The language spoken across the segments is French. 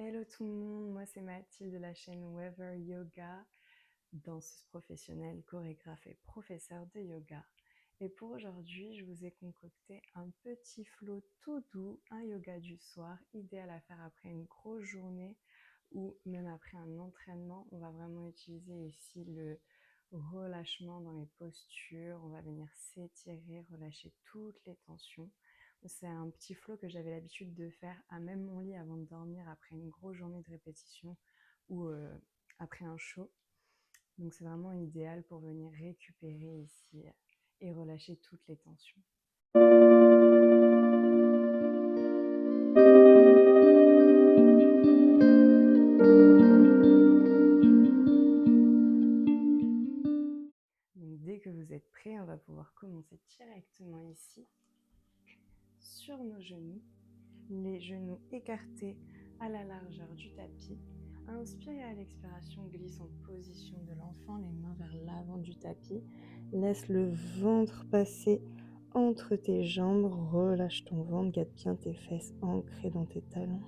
Hello tout le monde, moi c'est Mathilde de la chaîne Wever Yoga, danseuse professionnelle, chorégraphe et professeure de yoga. Et pour aujourd'hui, je vous ai concocté un petit flow tout doux, un yoga du soir, idéal à faire après une grosse journée ou même après un entraînement. On va vraiment utiliser ici le relâchement dans les postures, on va venir s'étirer, relâcher toutes les tensions. C'est un petit flow que j'avais l'habitude de faire à même mon lit avant de dormir après une grosse journée de répétition ou après un show. Donc c'est vraiment idéal pour venir récupérer ici et relâcher toutes les tensions. Donc dès que vous êtes prêts, on va pouvoir commencer directement ici sur nos genoux, les genoux écartés à la largeur du tapis. Inspire et à l'expiration, glisse en position de l'enfant, les mains vers l'avant du tapis. Laisse le ventre passer entre tes jambes, relâche ton ventre, garde bien tes fesses ancrées dans tes talons.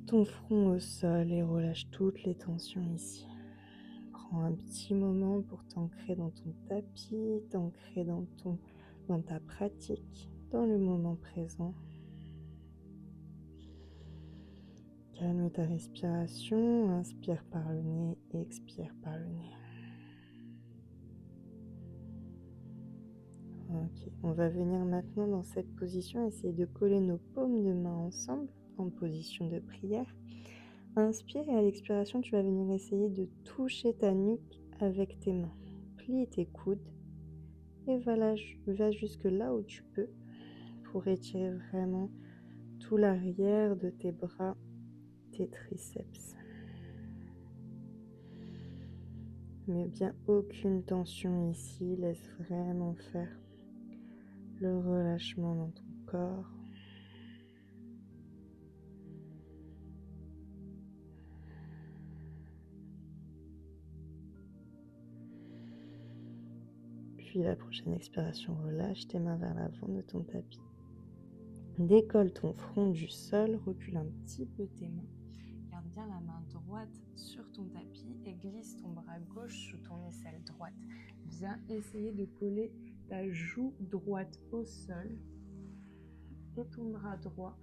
Ton front au sol et relâche toutes les tensions ici. Prends un petit moment pour t'ancrer dans ton tapis, t'ancrer dans ta pratique, dans le moment présent. Calme ta respiration, inspire par le nez, expire par le nez. Ok, on va venir maintenant dans cette position, essayer de coller nos paumes de main ensemble en position de prière. Inspire et à l'expiration, tu vas venir essayer de toucher ta nuque avec tes mains. Plie tes coudes et va jusque là où tu peux pour étirer vraiment tout l'arrière de tes bras, tes triceps. Mais bien aucune tension ici, laisse vraiment faire le relâchement dans ton corps. Puis la prochaine expiration, relâche tes mains vers l'avant de ton tapis. Décolle ton front du sol, recule un petit peu tes mains. Garde bien la main droite sur ton tapis et glisse ton bras gauche sous ton aisselle droite. Viens essayer de coller ta joue droite au sol et ton bras droit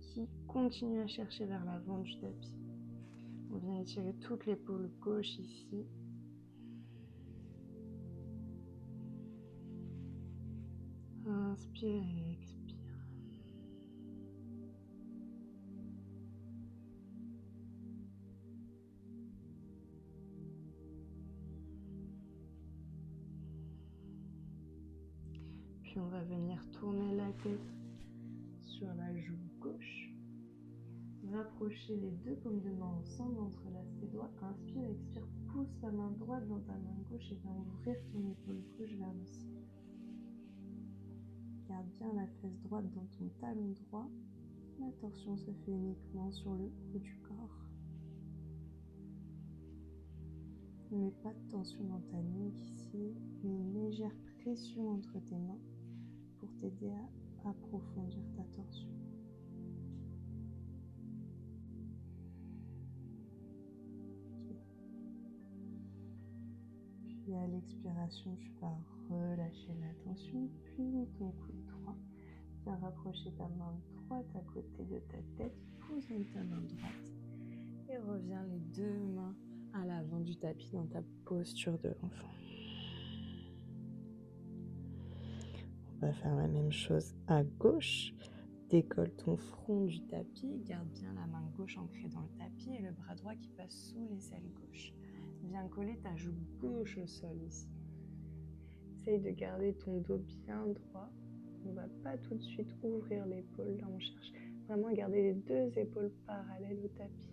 qui continue à chercher vers l'avant du tapis. On vient étirer toute l'épaule gauche ici. Inspire et expire. Puis on va venir tourner la tête sur la joue gauche. Rapprocher les deux paumes de main ensemble, entrelace tes doigts. Inspire, expire, pousse ta main droite dans ta main gauche et viens ouvrir ton épaule gauche vers le ciel. Garde bien la fesse droite dans ton talon droit. La torsion se fait uniquement sur le haut du corps. Ne mets pas de tension dans ta nuque ici, mais une légère pression entre tes mains pour t'aider à approfondir ta torsion. Puis à l'expiration, tu vas relâcher la tension, puis ton coude droit. Viens rapprocher ta main droite à côté de ta tête, pose ta main droite et reviens les deux mains à l'avant du tapis dans ta posture de l'enfant. On va faire la même chose à gauche. Décolle ton front du tapis, garde bien la main gauche ancrée dans le tapis et le bras droit qui passe sous l'aisselle gauche. Viens coller ta joue gauche au sol ici. Essaye de garder ton dos bien droit. On ne va pas tout de suite ouvrir l'épaule. Là, on cherche vraiment à garder les deux épaules parallèles au tapis.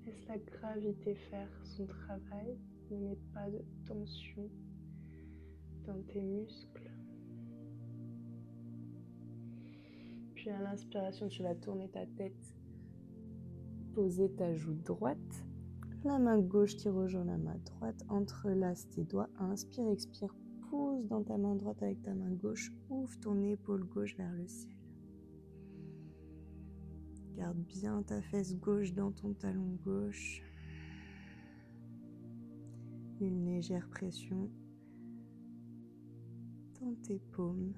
Laisse la gravité faire son travail. Ne mets pas de tension dans tes muscles. Puis à l'inspiration, tu vas tourner ta tête, poser ta joue droite, La main gauche qui rejoint la main droite, entrelace tes doigts. Inspire, expire, pousse dans ta main droite avec ta main gauche. Ouvre ton épaule gauche vers le ciel. Garde bien ta fesse gauche dans ton talon gauche. Une légère pression dans tes paumes.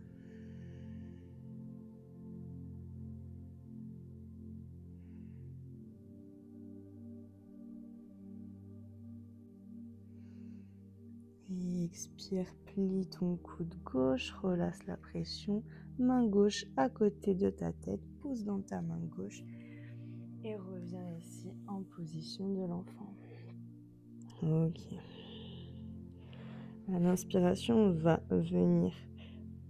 Et expire, plie ton coude gauche, relâche la pression. Main gauche à côté de ta tête, pousse dans ta main gauche et reviens ici en position de l'enfant. Ok. À l'inspiration, on va venir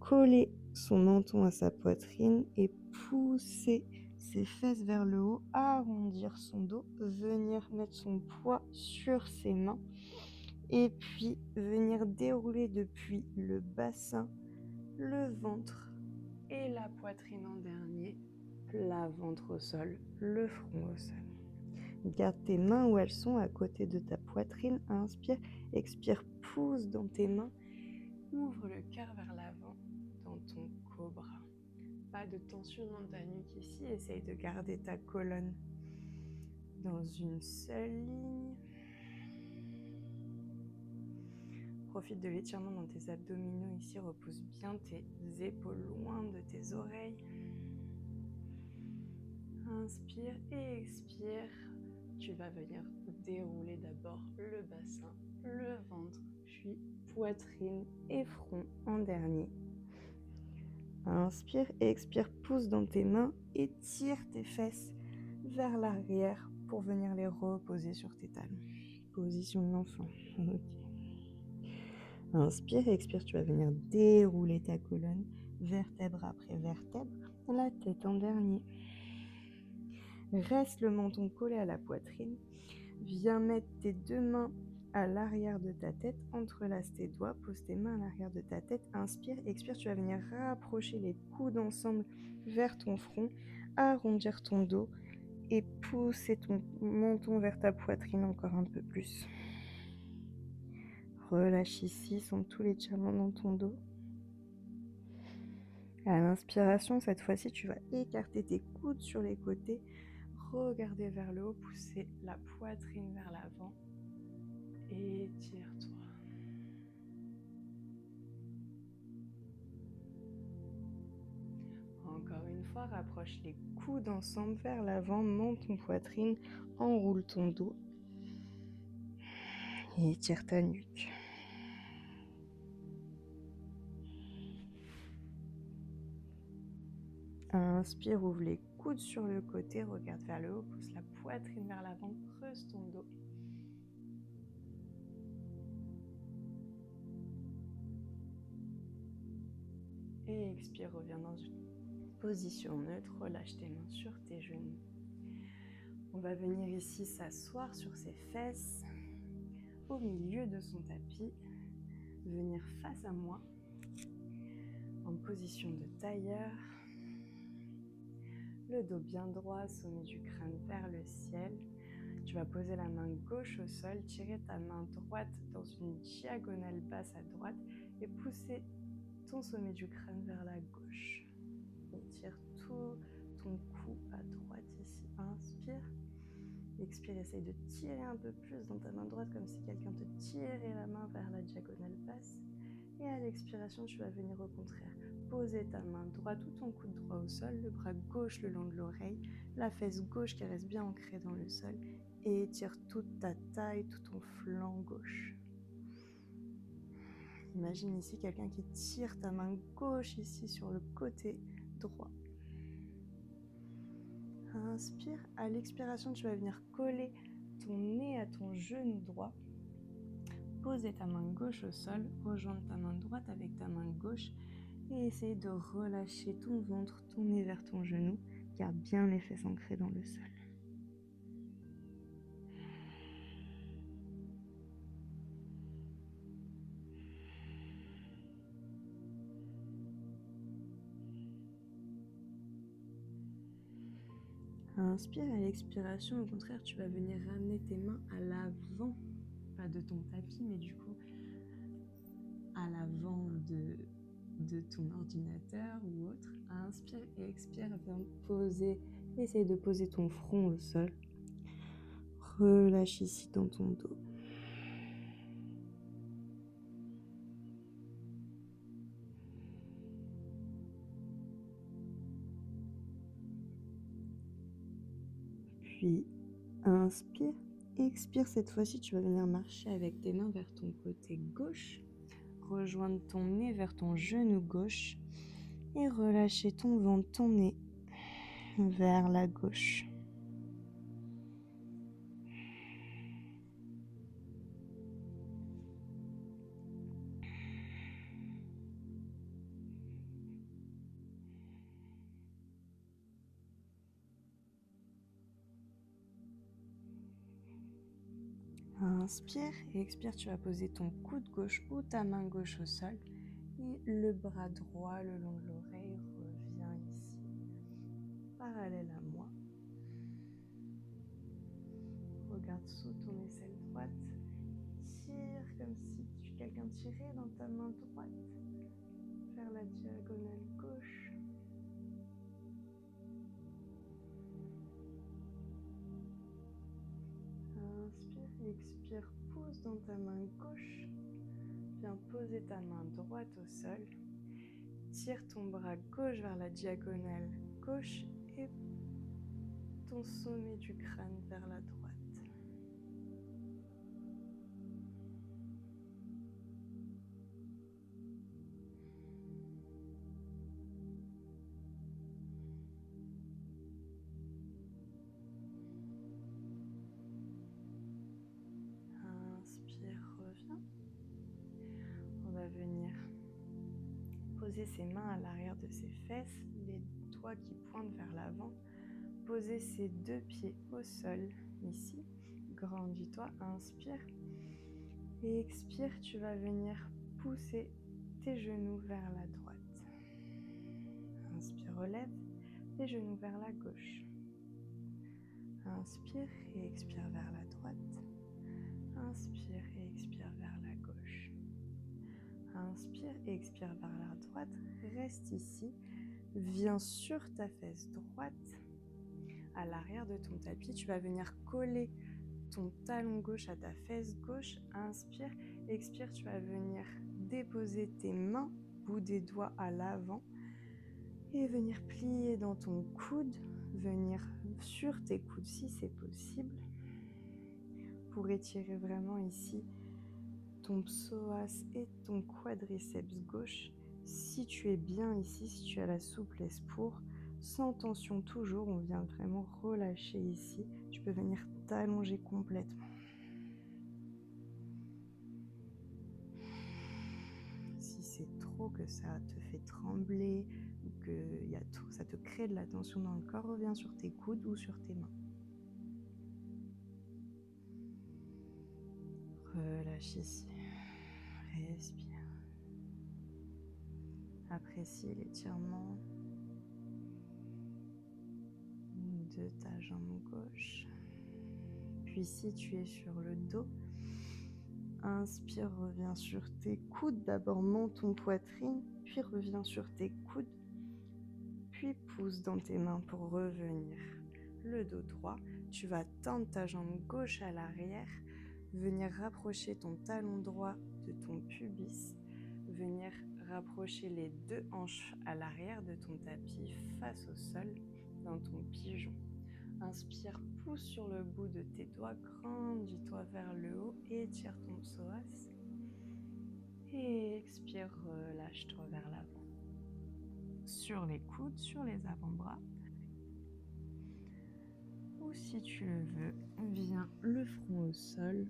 coller son menton à sa poitrine et pousser ses fesses vers le haut, arrondir son dos, venir mettre son poids sur ses mains et puis venir dérouler depuis le bassin, le ventre et la poitrine en dernier, plat ventre au sol, le front au sol. Garde tes mains où elles sont, à côté de ta poitrine. Inspire, expire, pousse dans tes mains. Ouvre le cœur vers l'avant dans ton cobra. Pas de tension dans ta nuque ici. Essaye de garder ta colonne dans une seule ligne. Profite de l'étirement dans tes abdominaux ici. Repousse bien tes épaules loin de tes oreilles. Inspire et expire. Tu vas venir dérouler d'abord le bassin, le ventre, puis poitrine et front en dernier. Inspire et expire, pousse dans tes mains et tire tes fesses vers l'arrière pour venir les reposer sur tes talons. Position de l'enfant. Okay. Inspire et expire, tu vas venir dérouler ta colonne, vertèbre après vertèbre, la tête en dernier. Reste le menton collé à la poitrine. Viens mettre tes deux mains à l'arrière de ta tête, entrelace tes doigts, pose tes mains à l'arrière de ta tête, inspire, expire, tu vas venir rapprocher les coudes ensemble vers ton front, arrondir ton dos et pousser ton menton vers ta poitrine encore un peu plus. Relâche ici, sens tous les étirements dans ton dos. À l'inspiration, cette fois-ci, tu vas écarter tes coudes sur les côtés, regarder vers le haut, pousser la poitrine vers l'avant. Étire-toi. Encore une fois, rapproche les coudes ensemble vers l'avant, monte ton poitrine, enroule ton dos et étire ta nuque. Inspire, ouvre les coudes sur le côté, regarde vers le haut, pousse la poitrine vers l'avant, creuse ton dos. Et expire, reviens dans une position neutre, relâche tes mains sur tes genoux. On va venir ici s'asseoir sur ses fesses, au milieu de son tapis, venir face à moi, en position de tailleur. Le dos bien droit, sommet du crâne vers le ciel. Tu vas poser la main gauche au sol, tirer ta main droite dans une diagonale basse à droite et pousser ton sommet du crâne vers la gauche. Étire tout ton cou à droite ici. Inspire. Expire, essaye de tirer un peu plus dans ta main droite comme si quelqu'un te tirait la main vers la diagonale basse. Et à l'expiration, tu vas venir au contraire poser ta main droite ou ton coude droit au sol, le bras gauche le long de l'oreille, la fesse gauche qui reste bien ancrée dans le sol et étire toute ta taille, tout ton flanc gauche. Imagine ici quelqu'un qui tire ta main gauche ici sur le côté droit. Inspire, à l'expiration, tu vas venir coller ton nez à ton genou droit. Poser ta main gauche au sol, rejoindre ta main droite avec ta main gauche et essaye de relâcher ton ventre, ton nez vers ton genou. Garde bien les fesses ancrées dans le sol. inspire, à l'expiration, au contraire, tu vas venir ramener tes mains à l'avant, pas de ton tapis, mais du coup à l'avant de ton ordinateur ou autre. Inspire et expire, viens poser, essaye de poser ton front au sol. Relâche ici dans ton dos. Puis inspire, expire. Cette fois-ci, tu vas venir marcher avec tes mains vers ton côté gauche. Rejoindre ton nez vers ton genou gauche et relâcher ton ventre, ton nez vers la gauche. Inspire et expire, tu vas poser ton coude gauche ou ta main gauche au sol et le bras droit le long de l'oreille revient ici, parallèle à moi. Regarde sous ton aisselle droite, tire comme si quelqu'un tirait dans ta main droite vers la diagonale gauche. Inspire, expire, pousse dans ta main gauche. Viens poser ta main droite au sol. Tire ton bras gauche vers la diagonale gauche et ton sommet du crâne vers la droite. Inspire, reviens. On va venir poser ses mains à l'arrière de ses fesses, les doigts qui pointent vers l'avant. Poser ses deux pieds au sol, ici. Grandis-toi, inspire. Et expire, tu vas venir pousser tes genoux vers la droite. Inspire, relève les genoux vers la gauche. Inspire et expire vers la droite. Inspire et expire vers la gauche. Inspire et expire vers la droite. Reste ici. Viens sur ta fesse droite. À l'arrière de ton tapis, tu vas venir coller ton talon gauche à ta fesse gauche. Inspire, expire, tu vas venir déposer tes mains, bout des doigts à l'avant et venir plier dans ton coude, venir sur tes coudes si c'est possible pour étirer vraiment ici ton psoas et ton quadriceps gauche. Si tu es bien ici, si tu as la souplesse pour, sans tension toujours, on vient vraiment relâcher ici. Tu peux venir t'allonger complètement. Si c'est trop, que ça te fait trembler, ou que ça te crée de la tension dans le corps, reviens sur tes coudes ou sur tes mains. Relâche ici. Respire. Apprécie l'étirement de ta jambe gauche. Puis si tu es sur le dos, inspire, reviens sur tes coudes. D'abord menton, poitrine, puis reviens sur tes coudes. Puis pousse dans tes mains pour revenir. Le dos droit, tu vas tendre ta jambe gauche à l'arrière, venir rapprocher ton talon droit de ton pubis, venir rapprocher les deux hanches à l'arrière de ton tapis face au sol dans ton pigeon. Inspire, pousse sur le bout de tes doigts, grandis-toi vers le haut, étire ton psoas. Et expire, relâche-toi vers l'avant. Sur les coudes, sur les avant-bras. Ou si tu le veux, viens le front au sol.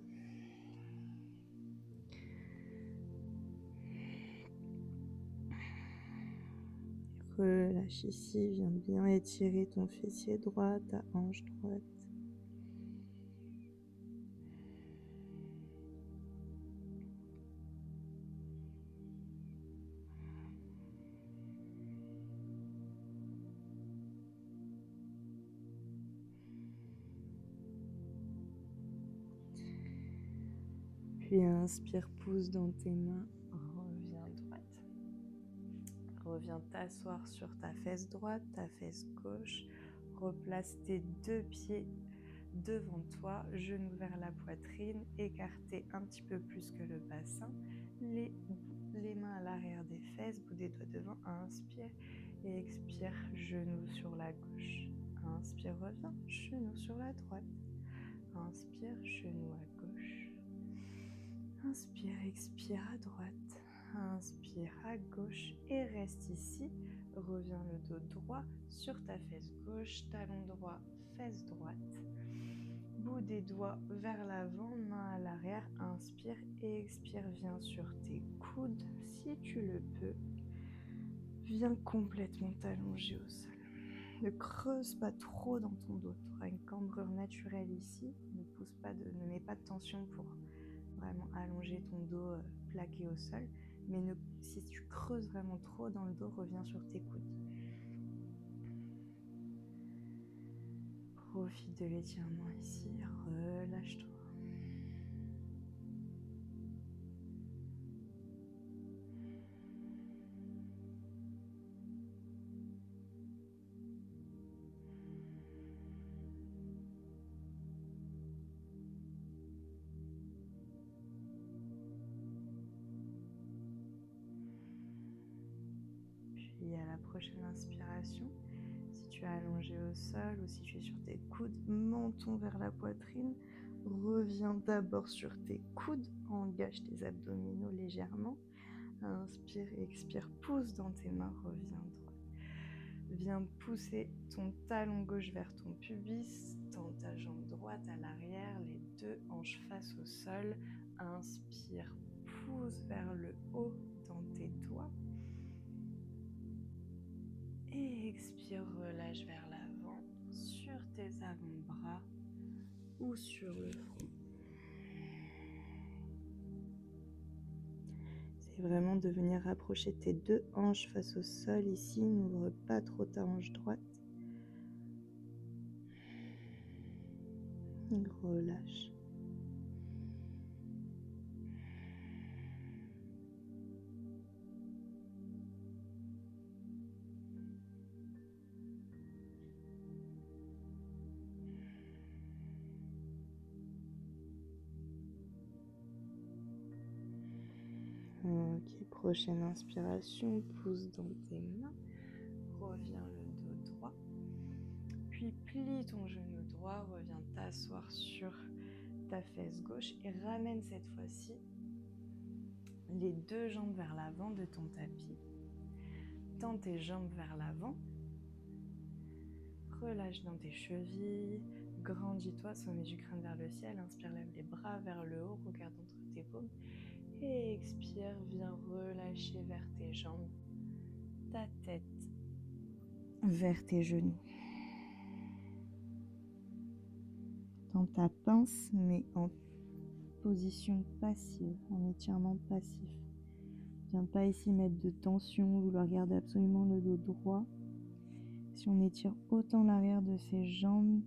Relâche ici, viens bien étirer ton fessier droit, ta hanche droite. Puis inspire, pousse dans tes mains, reviens droite. Reviens t'asseoir sur ta fesse droite, ta fesse gauche. Replace tes deux pieds devant toi, genoux vers la poitrine, écartés un petit peu plus que le bassin. Les mains à l'arrière des fesses, bout des doigts devant. Inspire et expire, genoux sur la gauche. Inspire, reviens, genou sur la droite. Inspire, genou à gauche. Inspire, expire à droite. Inspire à gauche et reste ici. Reviens le dos droit sur ta fesse gauche, talon droit, fesse droite. Bout des doigts vers l'avant, main à l'arrière. Inspire et expire, viens sur tes coudes si tu le peux. Viens complètement t'allonger au sol. Ne creuse pas trop dans ton dos. Tu auras une cambrure naturelle ici. Ne mets pas de tension pour vraiment allonger ton dos plaqué au sol. Mais si tu creuses vraiment trop dans le dos, reviens sur tes coudes. Profite de l'étirement ici. Relâche-toi. Puis à la prochaine inspiration, si tu es allongé au sol ou si tu es sur tes coudes, menton vers la poitrine, reviens d'abord sur tes coudes, engage tes abdominaux légèrement. Inspire et expire, pousse dans tes mains, reviens droit. Viens pousser ton talon gauche vers ton pubis, tends ta jambe droite à l'arrière, les deux hanches face au sol. Inspire, pousse vers le haut dans tes doigts. Et expire, relâche vers l'avant, sur tes avant-bras ou sur le front. C'est vraiment de venir rapprocher tes deux hanches face au sol ici. N'ouvre pas trop ta hanche droite. Relâche. Ok, prochaine inspiration, pousse dans tes mains, reviens le dos droit, puis plie ton genou droit, reviens t'asseoir sur ta fesse gauche et ramène cette fois-ci les deux jambes vers l'avant de ton tapis. Tends tes jambes vers l'avant, relâche dans tes chevilles, grandis-toi, sommet du crâne vers le ciel, inspire, lève les bras vers le haut, regarde entre tes paumes. Et expire, viens relâcher vers tes jambes, ta tête vers tes genoux. Dans ta pince, mais en position passive, en étirement passif. Viens pas ici mettre de tension, vouloir garder absolument le dos droit. Si on étire autant l'arrière de ses jambes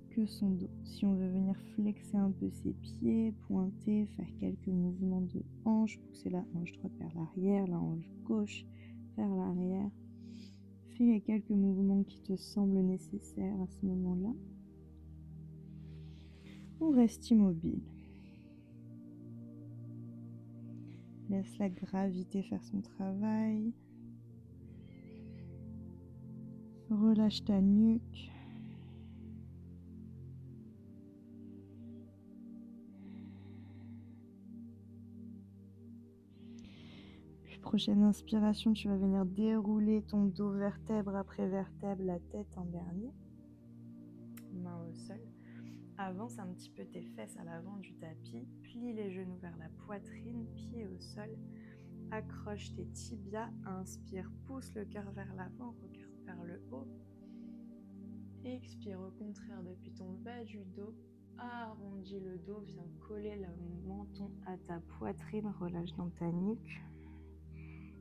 que son dos. Si on veut venir flexer un peu ses pieds, pointer, faire quelques mouvements de hanche, pousser la hanche droite vers l'arrière, la hanche gauche vers l'arrière. Fais les quelques mouvements qui te semblent nécessaires à ce moment-là. Ou reste immobile. Laisse la gravité faire son travail. Relâche ta nuque. Puis prochaine inspiration, tu vas venir dérouler ton dos vertèbre après vertèbre, la tête en dernier. Main au sol. Avance un petit peu tes fesses à l'avant du tapis. Plie les genoux vers la poitrine, pieds au sol. Accroche tes tibias. Inspire, pousse le cœur vers l'avant, regarde vers le haut. Expire au contraire depuis ton bas du dos. Arrondis le dos, viens coller le menton à ta poitrine, relâche dans ta nuque.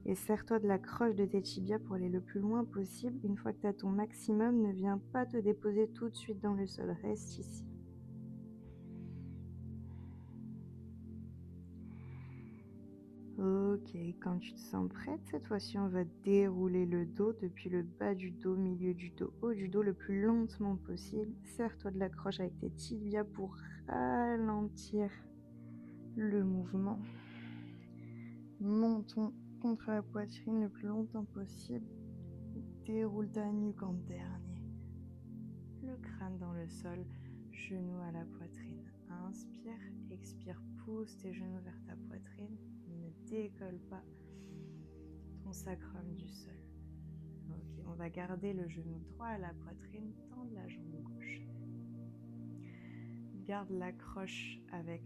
Et serre-toi de la croche de tes tibias pour aller le plus loin possible. Une fois que tu as ton maximum, ne viens pas te déposer tout de suite dans le sol. Reste ici. Ok, quand tu te sens prête, cette fois-ci, on va dérouler le dos depuis le bas du dos, milieu du dos, haut du dos, le plus lentement possible. Serre-toi de l'accroche avec tes tibias pour ralentir le mouvement. Montons contre la poitrine le plus longtemps possible. Déroule ta nuque en dernier. Le crâne dans le sol, genoux à la poitrine. Inspire, expire, pousse tes genoux vers ta poitrine. Ne décolle pas ton sacrum du sol. Ok, on va garder le genou droit à la poitrine, tendre la jambe gauche. Garde l'accroche avec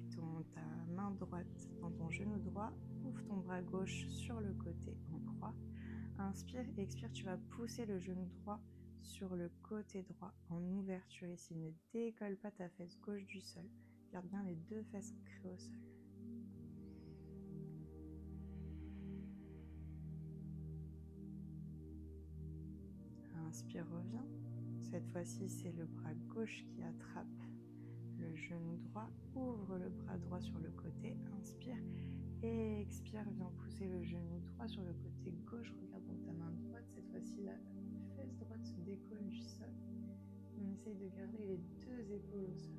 ta main droite dans ton genou droit. Ouvre ton bras gauche sur le côté en croix. Inspire, expire, tu vas pousser le genou droit sur le côté droit en ouverture ici. Ne décolle pas ta fesse gauche du sol. Garde bien les deux fesses ancrées au sol. Inspire, reviens. Cette fois-ci, c'est le bras gauche qui attrape le genou droit. Ouvre le bras droit sur le côté. Inspire et expire. Viens pousser le genou droit sur le côté gauche. Regarde dans ta main droite. Cette fois-ci, la fesse droite se décolle du sol. On essaye de garder les deux épaules au sol.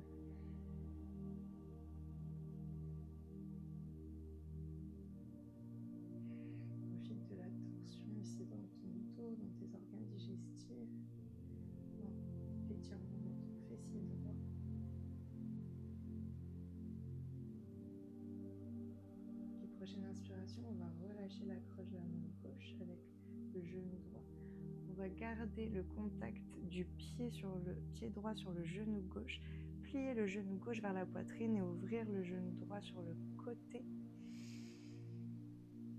Profite de la tension ici dans ton dos, dans tes organes digestifs, dans l'étirement dans ton fessier droit. Puis prochaine inspiration, on va relâcher l'accroche de la main gauche avec le genou droit. On va garder le contact du pied droit sur le genou gauche, plier le genou gauche vers la poitrine et ouvrir le genou droit sur le côté.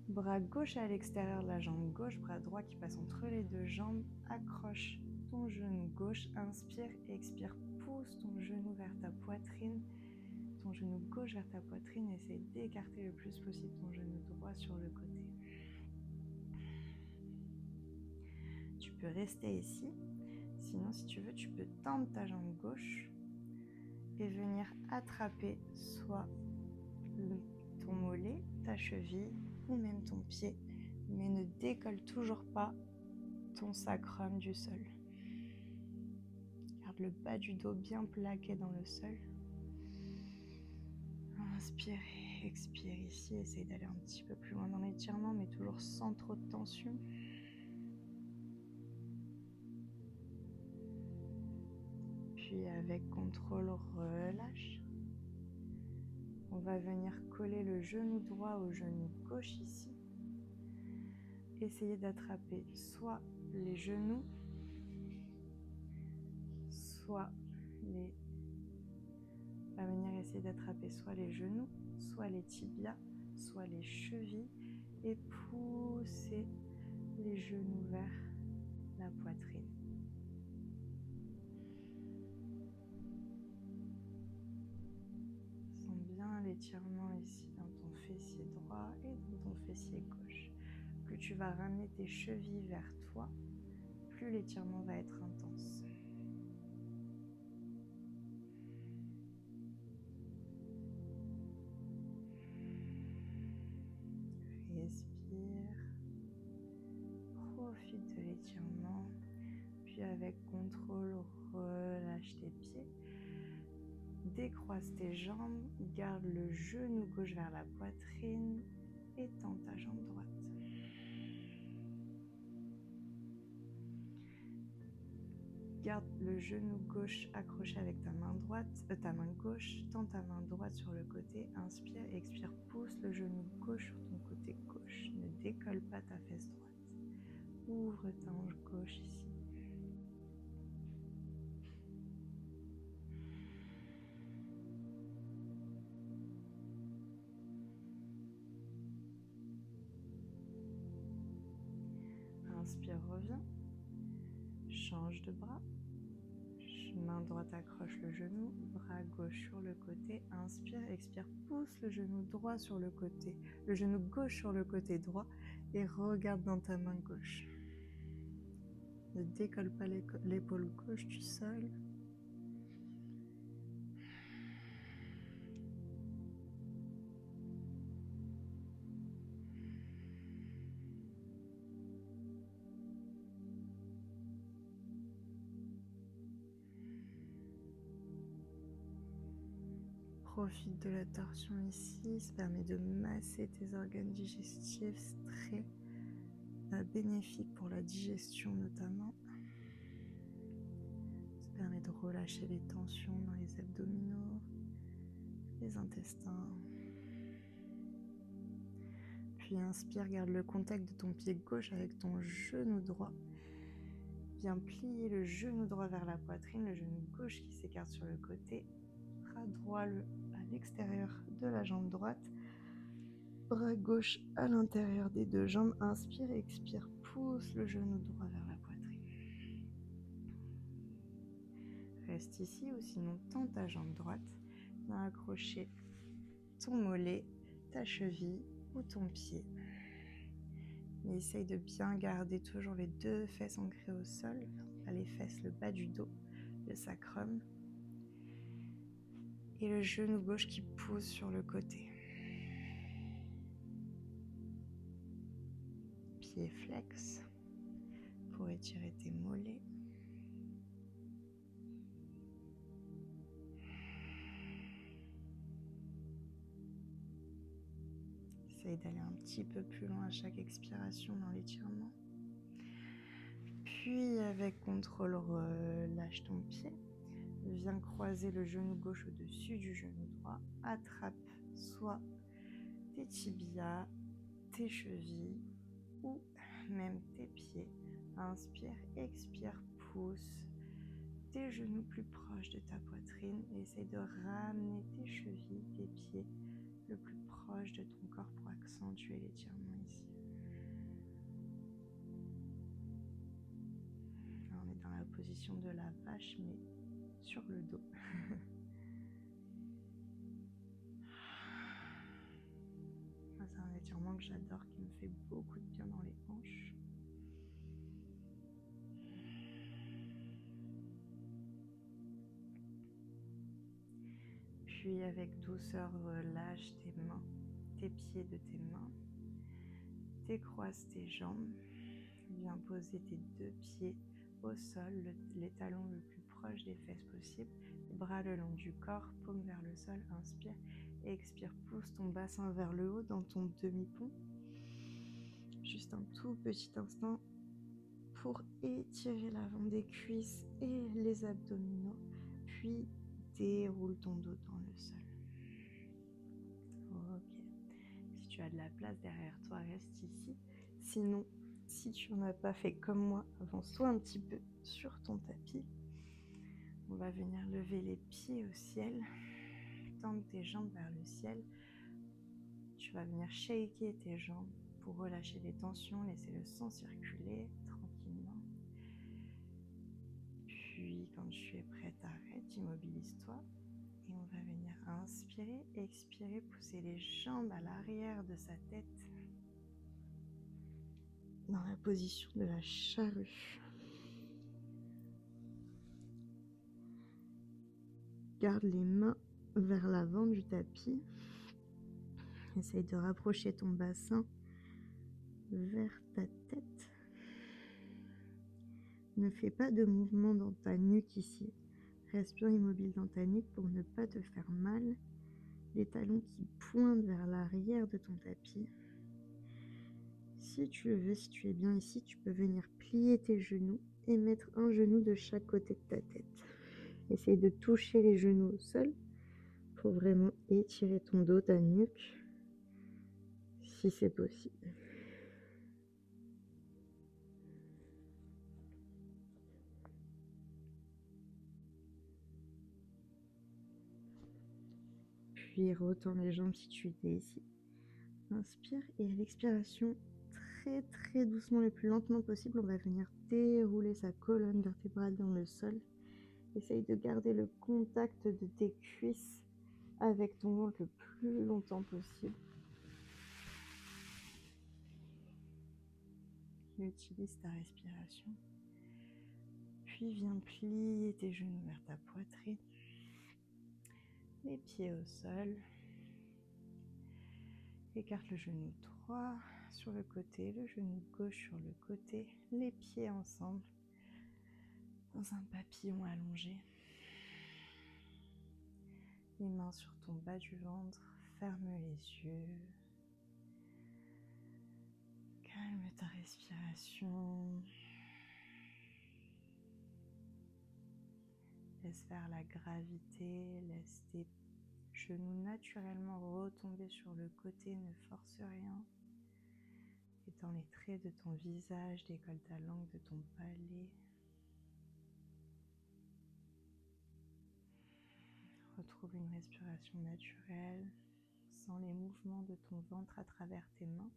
Bras gauche à l'extérieur de la jambe gauche, bras droit qui passe entre les deux jambes. Accroche ton genou gauche, inspire, expire, pousse ton genou vers ta poitrine. Ton genou gauche vers ta poitrine, essaie d'écarter le plus possible ton genou droit sur le côté. Tu peux rester ici, sinon si tu veux, tu peux tendre ta jambe gauche et venir attraper soit ton mollet, ta cheville ou même ton pied, mais ne décolle toujours pas ton sacrum du sol. Garde le bas du dos bien plaqué dans le sol. Inspire et expire ici, essaye d'aller un petit peu plus loin dans l'étirement, mais toujours sans trop de tension. Puis avec contrôle, relâche. On va venir coller le genou droit au genou gauche ici. Essayez d'attraper soit les genoux, soit les... On va venir essayer d'attraper soit les genoux, soit les tibias, soit les chevilles et pousser les genoux vers la poitrine. Sens bien l'étirement ici dans ton fessier droit et dans ton fessier gauche. Plus tu vas ramener tes chevilles vers toi, plus l'étirement va être intense. Respire, profite de l'étirement, puis avec contrôle, relâche tes pieds, décroise tes jambes, garde le genou gauche vers la poitrine et tends ta jambe droite. Garde le genou gauche accroché avec ta main gauche, tends ta main droite sur le côté, inspire, expire, pousse le genou gauche sur ton côté gauche, ne décolle pas ta fesse droite. Ouvre ta hanche gauche ici. Inspire, reviens. Change de bras. Main droite accroche le genou, bras gauche sur le côté. Inspire, expire, pousse le genou droit sur le côté, le genou gauche sur le côté droit et regarde dans ta main gauche. Ne décolle pas l'épaule gauche du sol. Profite de la torsion ici, ça permet de masser tes organes digestifs, c'est très bénéfique pour la digestion notamment. Ça permet de relâcher les tensions dans les abdominaux, les intestins. Puis inspire, garde le contact de ton pied gauche avec ton genou droit. Viens plier le genou droit vers la poitrine, le genou gauche qui s'écarte sur le côté, bras droit à l'extérieur de la jambe droite, bras gauche à l'intérieur des deux jambes. Inspire et expire, pousse le genou droit vers la poitrine. Reste ici ou sinon tends ta jambe droite, viens accrocher ton mollet, ta cheville ou ton pied. Mais essaye de bien garder toujours les deux fesses ancrées au sol, les fesses, le bas du dos, le sacrum. Et le genou gauche qui pousse sur le côté. Pied flex pour étirer tes mollets. Essaye d'aller un petit peu plus loin à chaque expiration dans l'étirement. Puis avec contrôle, relâche ton pied. Viens croiser le genou gauche au-dessus du genou droit. Attrape soit tes tibias, tes chevilles ou même tes pieds. Inspire, expire, pousse tes genoux plus proches de ta poitrine et essaye de ramener tes chevilles, tes pieds le plus proche de ton corps pour accentuer l'étirement ici. Alors, on est dans la position de la vache mais sur le dos. C'est un étirement que j'adore, qui me fait beaucoup de bien dans les hanches. Puis avec douceur, relâche tes mains, tes pieds de tes mains. Décroise tes jambes. Viens poser tes deux pieds au sol, les talons le plus proche des fesses possible. Les bras le long du corps, paume vers le sol. Inspire et expire. Pousse ton bassin vers le haut dans ton demi-pont. Juste un tout petit instant pour étirer l'avant des cuisses et les abdominaux. Puis déroule ton dos dans le sol. Ok. Si tu as de la place derrière toi, reste ici. Sinon, si tu n'en as pas fait comme moi, avance-toi un petit peu sur ton tapis. On va venir lever les pieds au ciel. Tendre tes jambes vers le ciel. Tu vas venir shaker tes jambes pour relâcher les tensions, laisser le sang circuler tranquillement. Puis, quand tu es prête, arrête, immobilise-toi. Et on va venir inspirer, expirer, pousser les jambes à l'arrière de sa tête. Dans la position de la charrue. Garde les mains vers l'avant du tapis. Essaye de rapprocher ton bassin vers ta tête. Ne fais pas de mouvement dans ta nuque ici. Reste bien immobile dans ta nuque pour ne pas te faire mal. Les talons qui pointent vers l'arrière de ton tapis. Si tu le veux, si tu es bien ici, tu peux venir plier tes genoux et mettre un genou de chaque côté de ta tête. Essaye de toucher les genoux au sol pour vraiment étirer ton dos, ta nuque, si c'est possible. Puis retends les jambes si tu étais ici. Inspire et à l'expiration, très doucement, le plus lentement possible, on va venir dérouler sa colonne vertébrale dans le sol. Essaye de garder le contact de tes cuisses avec ton ventre le plus longtemps possible. Utilise ta respiration. Puis viens plier tes genoux vers ta poitrine. Les pieds au sol. Écarte le genou droit sur le côté, le genou gauche sur le côté, les pieds ensemble dans un papillon allongé. les mains sur ton bas du ventre, ferme les yeux. Calme ta respiration. Laisse faire la gravité, laisse tes genoux naturellement retomber sur le côté, ne force rien. Étends les traits de ton visage, décolle ta langue de ton palais. Retrouve une respiration naturelle. Sens les mouvements de ton ventre à travers tes mains,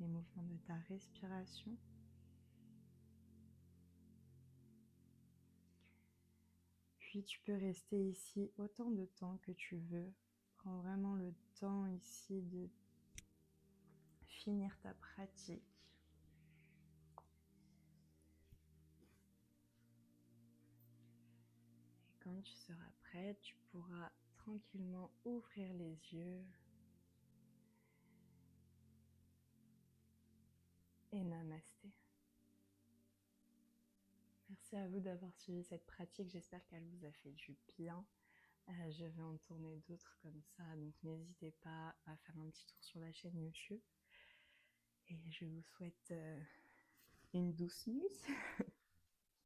les mouvements de ta respiration. Puis tu peux rester ici autant de temps que tu veux. Prends vraiment le temps ici de finir ta pratique. Et quand tu seras prête, tu pourras tranquillement ouvrir les yeux et namasté. Merci à vous d'avoir suivi cette pratique, j'espère qu'elle vous a fait du bien. Je vais en tourner d'autres comme ça, donc n'hésitez pas à faire un petit tour sur la chaîne YouTube. Et je vous souhaite une douce nuit.